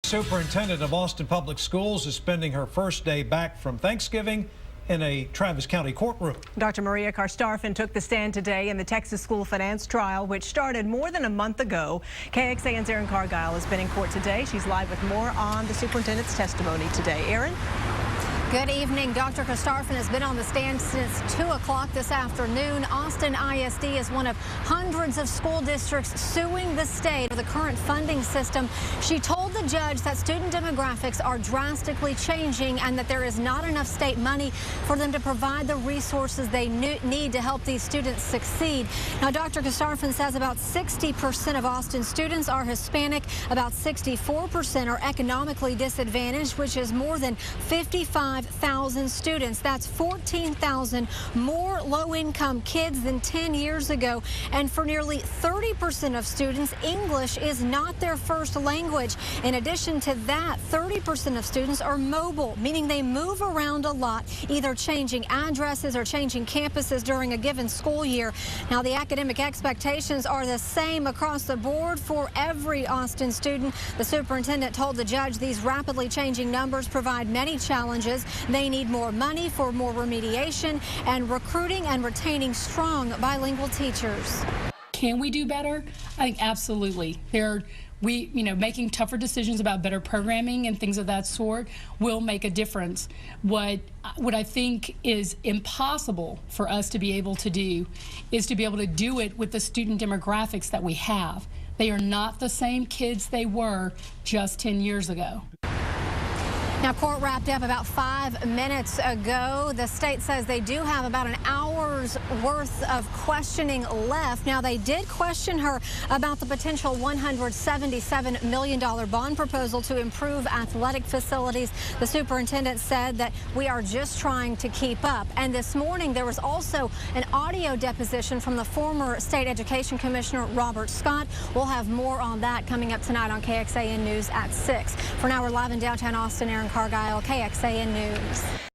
Superintendent of Austin Public Schools is spending her first day back from Thanksgiving in a Travis County courtroom. Dr. Maria Karstafen took the stand today in the Texas school finance trial, which started more than a month ago. KXAN's Erin Cargile has been in court today. She's live with more on the superintendent's testimony today. Erin? Good evening. Dr. Karstafen has been on the stand since 2 o'clock this afternoon. Austin ISD is one of hundreds of school districts suing the state for the current funding system. She told the judge that student demographics are drastically changing and that there is not enough state money for them to provide the resources they need to help these students succeed. Now, Dr. Karstafen says about 60% of Austin students are Hispanic, about 64% are economically disadvantaged, which is more than 55,000 students. That's 14,000 more low-income kids than 10 years ago. And for nearly 30% of students, English is not their first language. In addition to that, 30% of students are mobile, meaning they move around a lot, either changing addresses or changing campuses during a given school year. Now, the academic expectations are the same across the board for every Austin student. The superintendent told the judge these rapidly changing numbers provide many challenges. They need more money for more remediation and recruiting and retaining strong bilingual teachers. Can we do better? I think absolutely. Making tougher decisions about better programming and things of that sort will make a difference. What I think is impossible for us to be able to do is to be able to do it with the student demographics that we have. They are not the same kids they were just 10 years ago. Now, court wrapped up about 5 minutes ago. The state says they do have about an hour's worth of questioning left. Now, they did question her about the potential $177 million bond proposal to improve athletic facilities. The superintendent said that we are just trying to keep up. And this morning, there was also an audio deposition from the former state education commissioner, Robert Scott. We'll have more on that coming up tonight on KXAN News at 6. For now, we're live in downtown Austin. Erin Cargile, KXAN News.